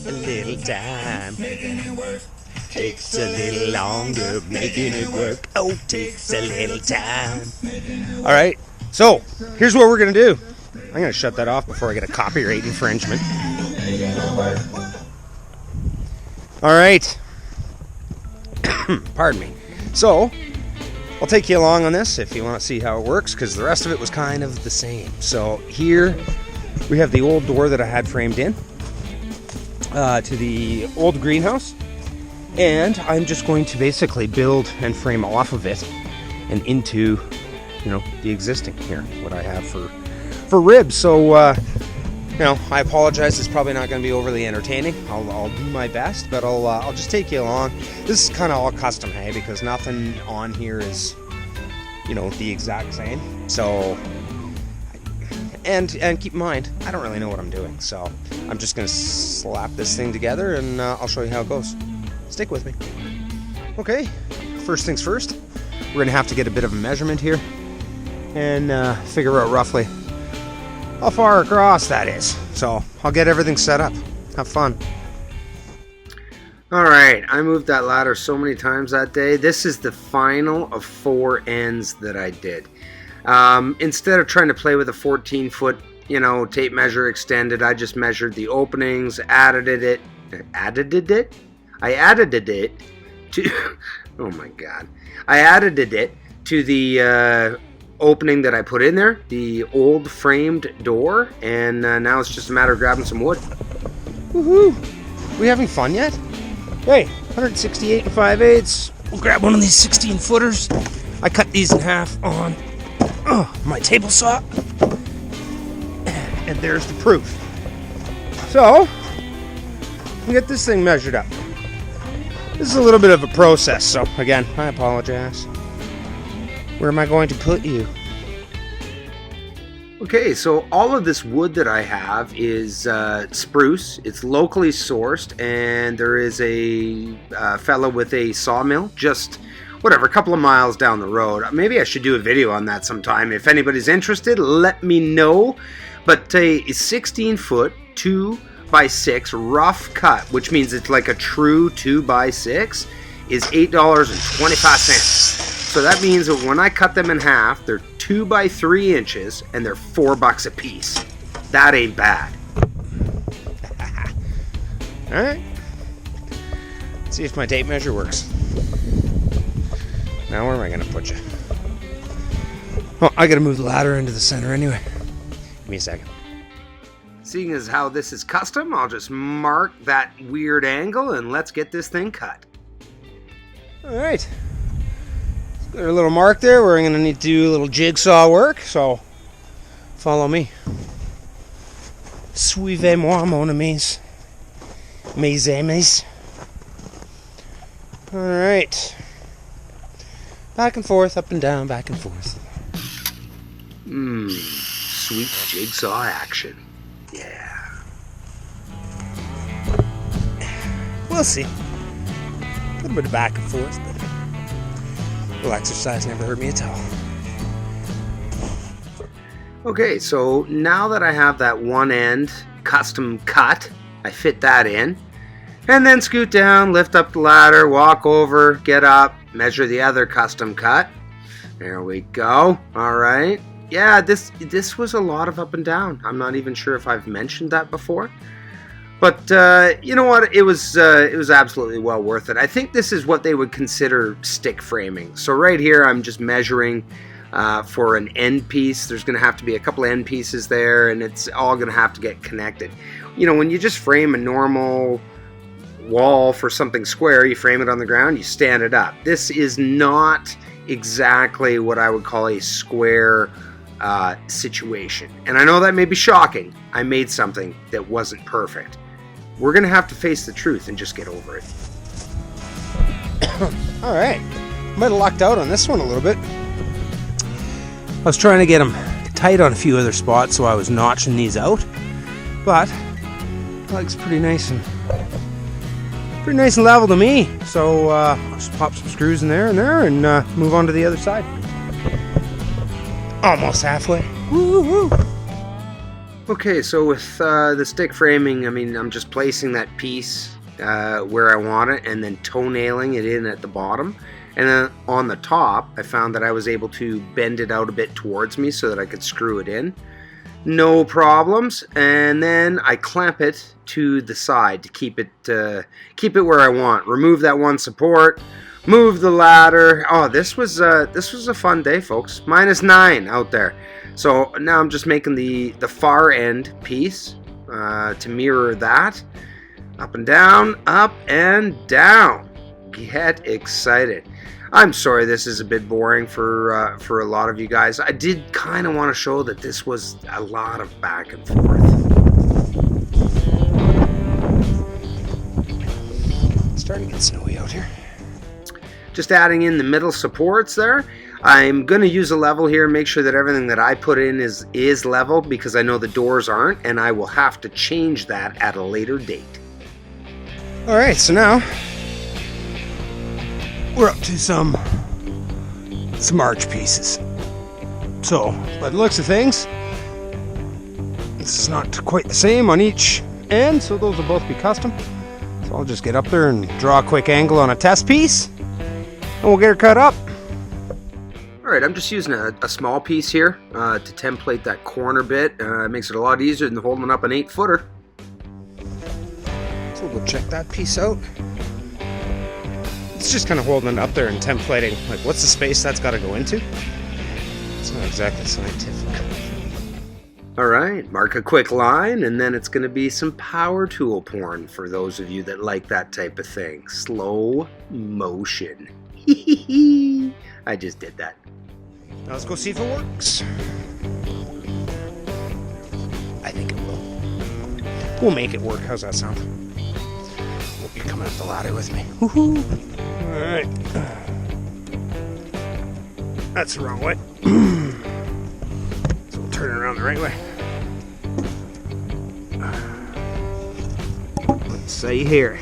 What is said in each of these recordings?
A little time. Takes a little longer making it work. Oh, takes a little time. All right, so here's what we're gonna do. I'm gonna shut that off before I get a copyright infringement. All right. Pardon me. So I'll take you along on this if you want to see how it works, because the rest of it was kind of the same. So here we have the old door that I had framed in to the old greenhouse, and I'm just going to basically build and frame off of it and into, the existing here, what I have for ribs. So I apologize, it's probably not going to be overly entertaining. I'll do my best, but I'll just take you along. This is kind of all custom, hey, because nothing on here is the exact same. So and keep in mind, I don't really know what I'm doing, so I'm just going to slap this thing together and I'll show you how it goes. Stick with me. Okay, first things first, we're going to have to get a bit of a measurement here and figure out roughly how far across that is. So I'll get everything set up. Have fun. Alright, I moved that ladder so many times that day. This is the final of 4 ends that I did. Instead of trying to play with a 14-foot, tape measure extended, I just measured the openings, added it to, oh my god. I added it to the opening that I put in there, the old framed door, and now it's just a matter of grabbing some wood. Woohoo! We having fun yet? Hey, 168 and 5/8. We'll grab one of these 16-footers. I cut these in half on my table saw, and there's the proof. So, we'll get this thing measured up. This is a little bit of a process, so again, I apologize. Where am I going to put you? Okay, so all of this wood that I have is spruce. It's locally sourced, and there is a fellow with a sawmill just, a couple of miles down the road. Maybe I should do a video on that sometime. If anybody's interested, let me know. But a 16-foot 2x6 rough cut, which means it's like a true 2x6, is $8.25. So that means that when I cut them in half, they're 2 by 3 inches, and they're $4 a piece. That ain't bad. All right. Let's see if my tape measure works. Now where am I going to put you? Oh, I got to move the ladder into the center anyway. Give me a second. Seeing as how this is custom, I'll just mark that weird angle, and let's get this thing cut. All right. Got a little mark there. We're going to need to do a little jigsaw work, so follow me. Suivez-moi, mon amis. Mes amis. All right. Back and forth, up and down, back and forth. Sweet jigsaw action. Yeah. We'll see. A little bit of back and forth, but a little exercise never hurt me at all. Okay, so now that I have that one end custom cut, I fit that in, and then scoot down, lift up the ladder, walk over, get up, measure the other custom cut. There we go. All right. Yeah, this was a lot of up and down. I'm not even sure if I've mentioned that before. But you know what? It was absolutely well worth it. I think this is what they would consider stick framing. So right here, I'm just measuring for an end piece. There's going to have to be a couple end pieces there, and it's all going to have to get connected. When you just frame a normal wall for something square, you frame it on the ground, you stand it up. This is not exactly what I would call a square situation. And I know that may be shocking. I made something that wasn't perfect. We're going to have to face the truth and just get over it. All right. Might have lucked out on this one a little bit. I was trying to get them tight on a few other spots, so I was notching these out. But it looks pretty nice and level to me. So I'll just pop some screws in there and move on to the other side. Almost halfway. Woo-hoo. Okay, so with the stick framing, I mean, I'm just placing that piece where I want it and then toe-nailing it in at the bottom. And then on the top, I found that I was able to bend it out a bit towards me so that I could screw it in. No problems. And then I clamp it to the side to keep it where I want. Remove that one support, move the ladder. Oh, this was a fun day, folks. -9 out there. So now I'm just making the far end piece to mirror that. Up and down, up and down. Get excited. I'm sorry this is a bit boring for a lot of you guys. I did kind of want to show that this was a lot of back and forth. It's starting to get snowy out here. Just adding in the middle supports there. I'm going to use a level here and make sure that everything that I put in is level, because I know the doors aren't, and I will have to change that at a later date. Alright, so now we're up to some arch pieces. So, by the looks of things, this is not quite the same on each end, so those will both be custom. So I'll just get up there and draw a quick angle on a test piece, and we'll get her cut up. Alright, I'm just using a small piece here to template that corner bit. It makes it a lot easier than holding up an 8-footer. So we'll check that piece out. It's just kind of holding it up there and templating, like, what's the space that's got to go into? It's not exactly scientific. Alright, mark a quick line, and then it's going to be some power tool porn for those of you that like that type of thing. Slow motion. I just did that. Now let's go see if it works. I think it will. We'll make it work. How's that sound? Hope you're coming up the ladder with me. Woohoo! Alright. That's the wrong way. So we'll turn it around the right way. Let's say here.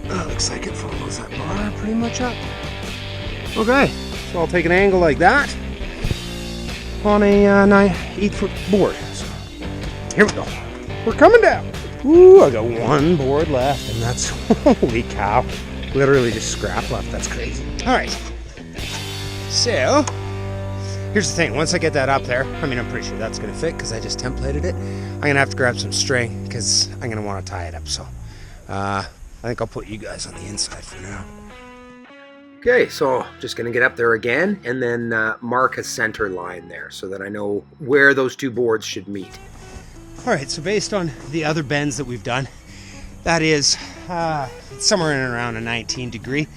Looks like it follows that bar pretty much up. Okay, so I'll take an angle like that on a 8-foot board. So here we go. We're coming down. Ooh, I got one board left, and that's, holy cow, literally just scrap left. That's crazy. All right. So here's the thing. Once I get that up there, I mean, I'm pretty sure that's going to fit because I just templated it. I'm going to have to grab some string because I'm going to want to tie it up. So I think I'll put you guys on the inside for now. Okay, so just going to get up there again and then mark a center line there so that I know where those two boards should meet. All right, so based on the other bends that we've done, that is somewhere in and around a 19 degree.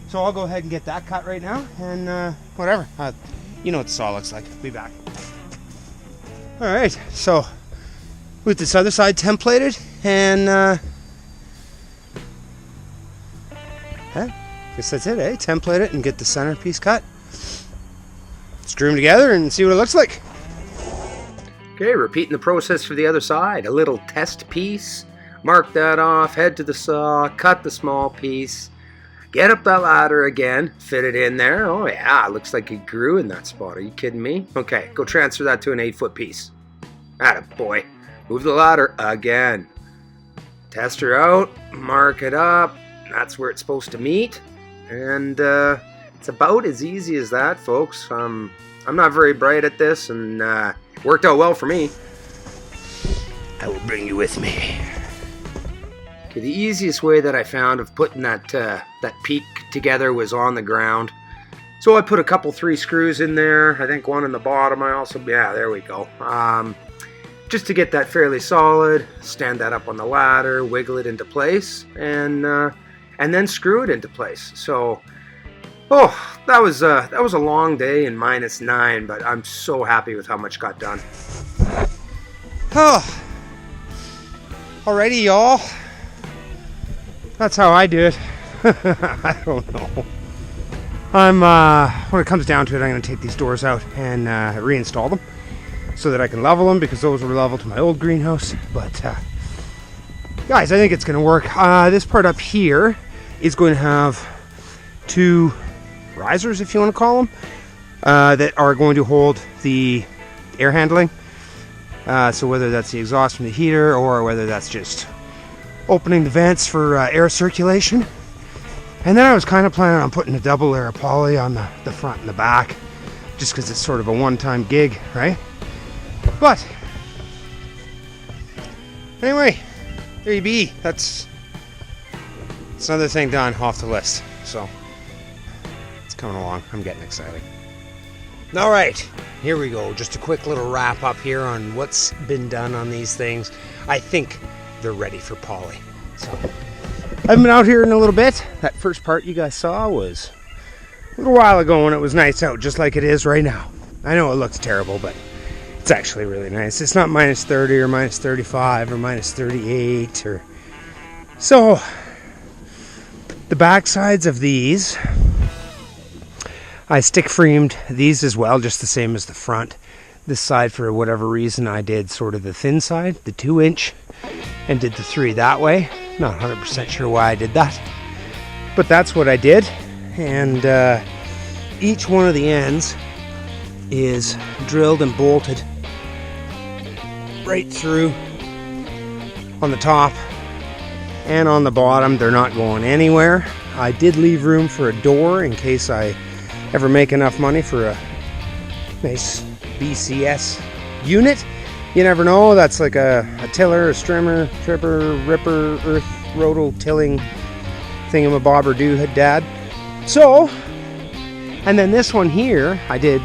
So I'll go ahead and get that cut right now, and whatever. You know what the saw looks like. Be back. All right, so with this other side templated, and guess that's it, eh? Template it and get the centerpiece cut. Screw them together and see what it looks like. Okay, repeating the process for the other side. A little test piece. Mark that off, head to the saw, cut the small piece. Get up that ladder again, fit it in there. Oh yeah, looks like it grew in that spot. Are you kidding me? Okay, go transfer that to an 8-foot piece. Attaboy. Move the ladder again. Test her out, mark it up. That's where it's supposed to meet. And it's about as easy as that, folks. I'm not very bright at this, and it worked out well for me. I will bring you with me. Okay, the easiest way that I found of putting that peak together was on the ground. So I put a couple 3 screws in there. I think one in the bottom. Yeah, there we go. Just to get that fairly solid. Stand that up on the ladder, wiggle it into place, and then screw it into place. So, that was a long day and -9, but I'm so happy with how much got done. Oh, alrighty, y'all. That's how I do it. I don't know. When it comes down to it, I'm going to take these doors out and reinstall them so that I can level them, because those were level to my old greenhouse. But guys, I think it's going to work. This part up here is going to have 2 risers, if you want to call them, that are going to hold the air handling So whether that's the exhaust from the heater or whether that's just opening the vents for air circulation. And then I was kind of planning on putting a double layer of poly on the front and the back, just because it's sort of a one-time gig, right? But anyway, there you be. That's another thing done off the list. So it's coming along. I'm getting excited. All right, here we go. Just a quick little wrap up here on what's been done on these things. I think they're ready for poly. So I've been out here in a little bit. That first part you guys saw was a little while ago when it was nice out, just like it is right now. I know it looks terrible, but it's actually really nice. It's not minus 30 or minus 35 or minus 38 or so. The back sides of these, I stick framed these as well, just the same as the front. This side, for whatever reason, I did sort of the thin side, the 2-inch, and did the 3 that way. Not 100% sure why I did that, but that's what I did. And each one of the ends is drilled and bolted right through on the top and on the bottom. They're not going anywhere. I did leave room for a door in case I ever make enough money for a nice BCS unit. You never know. That's like a tiller, a strimmer, tripper, ripper, earth rotal tilling thingamabobber dad. So, and then this one here, I did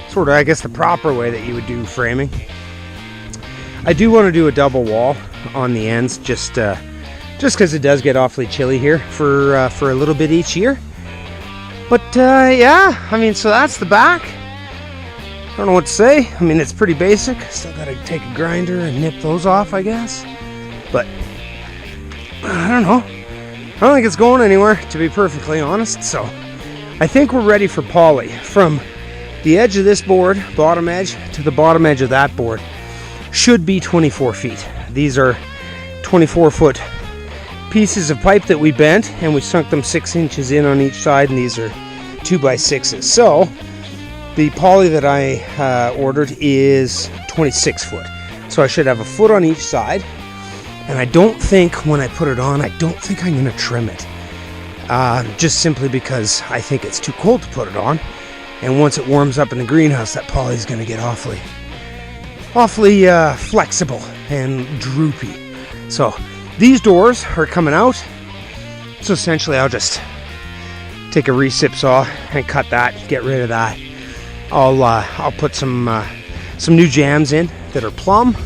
sort of, I guess, the proper way that you would do framing. I do want to do a double wall on the ends, just because it does get awfully chilly here for a little bit each year. But yeah, I mean, so that's the back. I don't know what to say. I mean, it's pretty basic. Still got to take a grinder and nip those off, I guess. But I don't know. I don't think it's going anywhere, to be perfectly honest. So I think we're ready for poly. From the edge of this board, bottom edge, to the bottom edge of that board should be 24 feet. These are 24-foot pieces of pipe that we bent, and we sunk them 6 inches in on each side, and these are 2x6s. So the poly that I ordered is 26 foot. So I should have a foot on each side. And I don't think when I put it on, I don't think I'm going to trim it. Just simply because I think it's too cold to put it on. And once it warms up in the greenhouse, that poly is going to get awfully flexible and droopy. So these doors are coming out. So essentially I'll just take a recip saw and cut that, get rid of that. I'll put some new jams in that are plumb.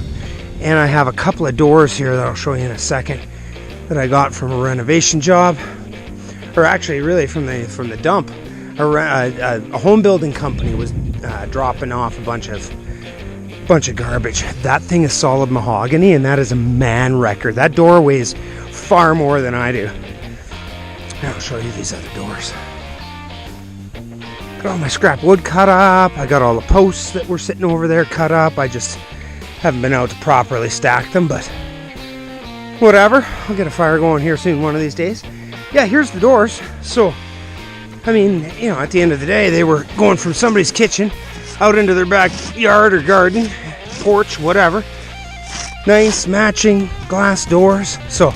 And I have a couple of doors here that I'll show you in a second that I got from a renovation job, or actually really from the dump. A home building company was dropping off a bunch of garbage. That thing is solid mahogany, and that is a man record. That door weighs far more than I do. And I'll show you these other doors. Got all my scrap wood cut up. I got all the posts that were sitting over there cut up. I just haven't been out to properly stack them, but whatever. I'll get a fire going here soon one of these days. Yeah, here's the doors. So, I mean, you know, at the end of the day, they were going from somebody's kitchen out into their backyard or garden, porch, whatever. Nice matching glass doors. So,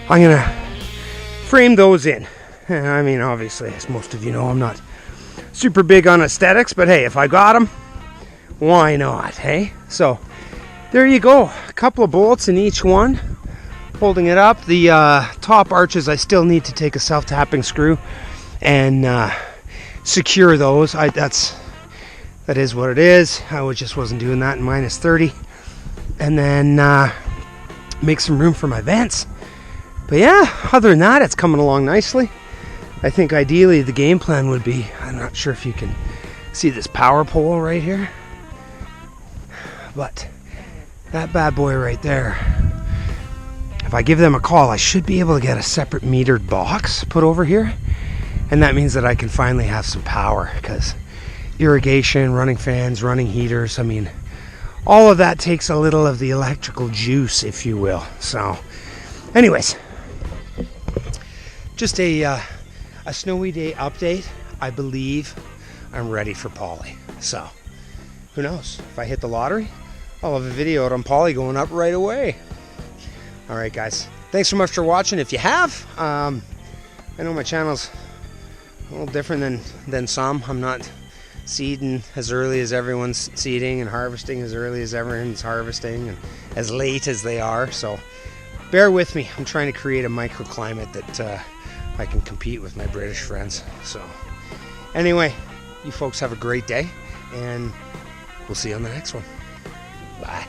I'm going to frame those in. And I mean, obviously, as most of you know, I'm not super big on aesthetics, but hey, if I got them, why not, hey? So, there you go. A couple of bolts in each one, holding it up. The top arches, I still need to take a self-tapping screw and secure those. That is what it is. I just wasn't doing that in minus 30. And then make some room for my vents. But yeah, other than that, it's coming along nicely. I think ideally the game plan would be, I'm not sure if you can see this power pole right here, but that bad boy right there, if I give them a call, I should be able to get a separate metered box put over here. And that means that I can finally have some power, because irrigation, running fans, running heaters, I mean, all of that takes a little of the electrical juice, if you will. So anyways, just a snowy day update. I believe I'm ready for poly. So who knows? If I hit the lottery, I'll have a video out on Polly going up right away. All right, guys. Thanks so much for watching. If you have, I know my channel's a little different than some. I'm not seeding as early as everyone's seeding and harvesting as early as everyone's harvesting and as late as they are. So bear with me. I'm trying to create a microclimate that I can compete with my British friends. So anyway, you folks have a great day, and we'll see you on the next one. Bye.